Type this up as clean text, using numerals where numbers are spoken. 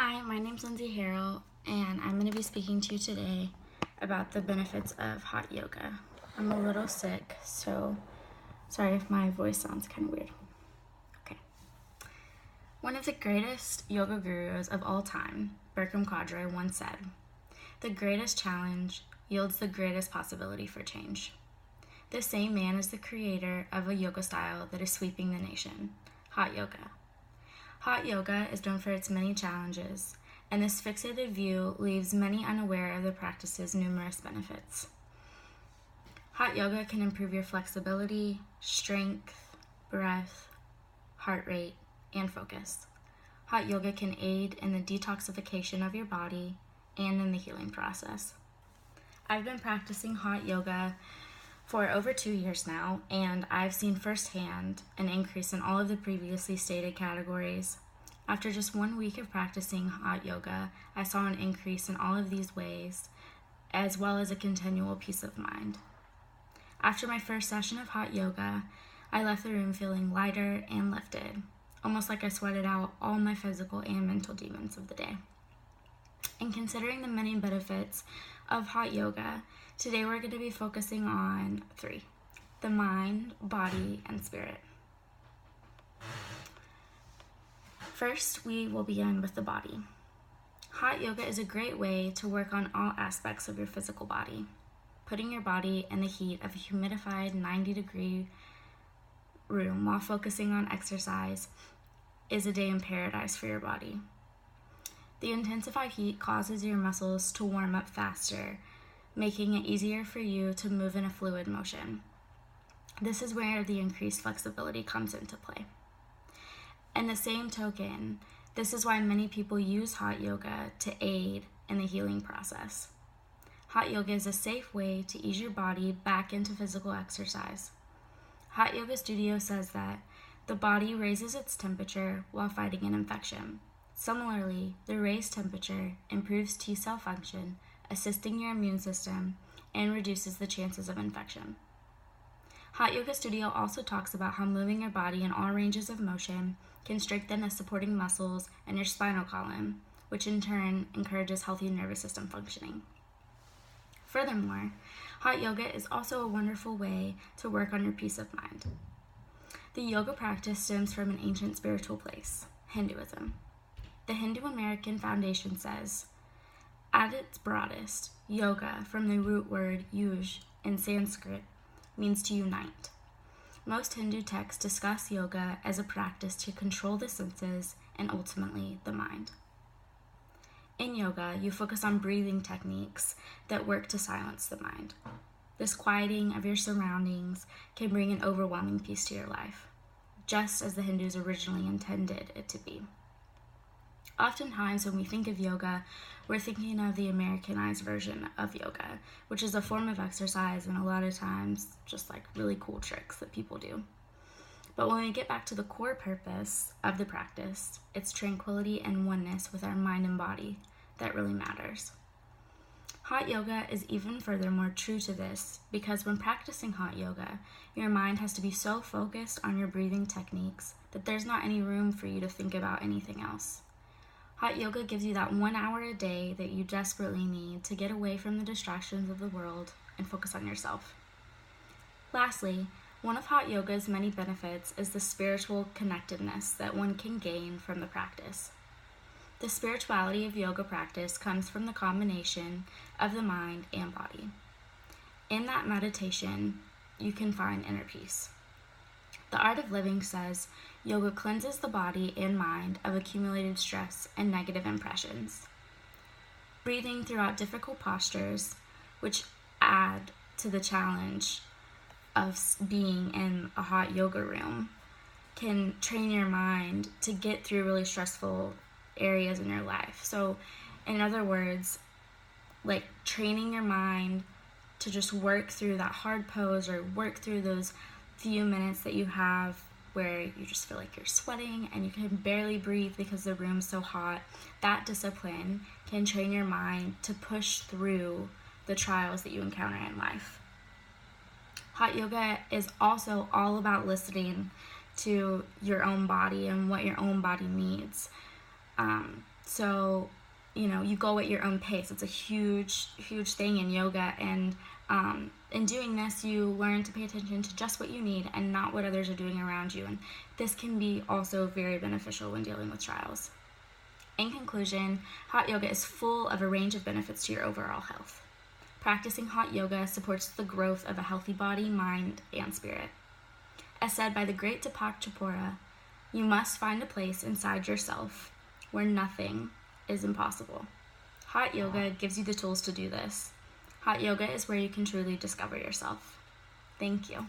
Hi, my name's Lindsay Harrell, and I'm going to be speaking to you today about the benefits of hot yoga. I'm a little sick, so sorry if my voice sounds kind of weird. Okay. One of the greatest yoga gurus of all time, Bikram Kadre, once said, "The greatest challenge yields the greatest possibility for change." This same man is the creator of a yoga style that is sweeping the nation, hot yoga. Hot yoga is known for its many challenges, and this fixated view leaves many unaware of the practice's numerous benefits. Hot yoga can improve your flexibility, strength, breath, heart rate, and focus. Hot yoga can aid in the detoxification of your body and in the healing process. I've been practicing hot yoga for over 2 years now, and I've seen firsthand an increase in all of the previously stated categories. After just 1 week of practicing hot yoga, I saw an increase in all of these ways, as well as a continual peace of mind. After my first session of hot yoga, I left the room feeling lighter and lifted, almost like I sweated out all my physical and mental demons of the day. And considering the many benefits of hot yoga, today we're going to be focusing on 3: the mind, body, and spirit. First, we will begin with the body. Hot yoga is a great way to work on all aspects of your physical body. Putting your body in the heat of a humidified 90-degree room while focusing on exercise is a day in paradise for your body. The intensified heat causes your muscles to warm up faster, making it easier for you to move in a fluid motion. This is where the increased flexibility comes into play. In the same token, this is why many people use hot yoga to aid in the healing process. Hot yoga is a safe way to ease your body back into physical exercise. Hot Yoga Studio says that the body raises its temperature while fighting an infection. Similarly, the raised temperature improves T-cell function, assisting your immune system, and reduces the chances of infection. Hot Yoga Studio also talks about how moving your body in all ranges of motion can strengthen the supporting muscles and your spinal column, which in turn encourages healthy nervous system functioning. Furthermore, hot yoga is also a wonderful way to work on your peace of mind. The yoga practice stems from an ancient spiritual place, Hinduism. The Hindu American Foundation says, at its broadest, yoga, from the root word yuj in Sanskrit, means to unite. Most Hindu texts discuss yoga as a practice to control the senses and ultimately the mind. In yoga, you focus on breathing techniques that work to silence the mind. This quieting of your surroundings can bring an overwhelming peace to your life, just as the Hindus originally intended it to be. Oftentimes, when we think of yoga, we're thinking of the Americanized version of yoga, which is a form of exercise and a lot of times just like really cool tricks that people do. But when we get back to the core purpose of the practice, it's tranquility and oneness with our mind and body that really matters. Hot yoga is even furthermore true to this because when practicing hot yoga, your mind has to be so focused on your breathing techniques that there's not any room for you to think about anything else. Hot yoga gives you that 1 hour a day that you desperately need to get away from the distractions of the world and focus on yourself. Lastly, one of hot yoga's many benefits is the spiritual connectedness that one can gain from the practice. The spirituality of yoga practice comes from the combination of the mind and body. In that meditation, you can find inner peace. The Art of Living says yoga cleanses the body and mind of accumulated stress and negative impressions. Breathing throughout difficult postures, which add to the challenge of being in a hot yoga room, can train your mind to get through really stressful areas in your life. So, in other words, like training your mind to just work through that hard pose or work through those few minutes that you have where you just feel like you're sweating and you can barely breathe because the room's so hot. That discipline can train your mind to push through the trials that you encounter in life. Hot yoga is also all about listening to your own body and what your own body needs. So, you go at your own pace. It's a huge, huge thing in yoga. And in doing this, you learn to pay attention to just what you need and not what others are doing around you. And this can be also very beneficial when dealing with trials. In conclusion, hot yoga is full of a range of benefits to your overall health. Practicing hot yoga supports the growth of a healthy body, mind, and spirit. As said by the great Deepak Chopra, you must find a place inside yourself where nothing is impossible. Hot yoga gives you the tools to do this. Hot yoga is where you can truly discover yourself. Thank you.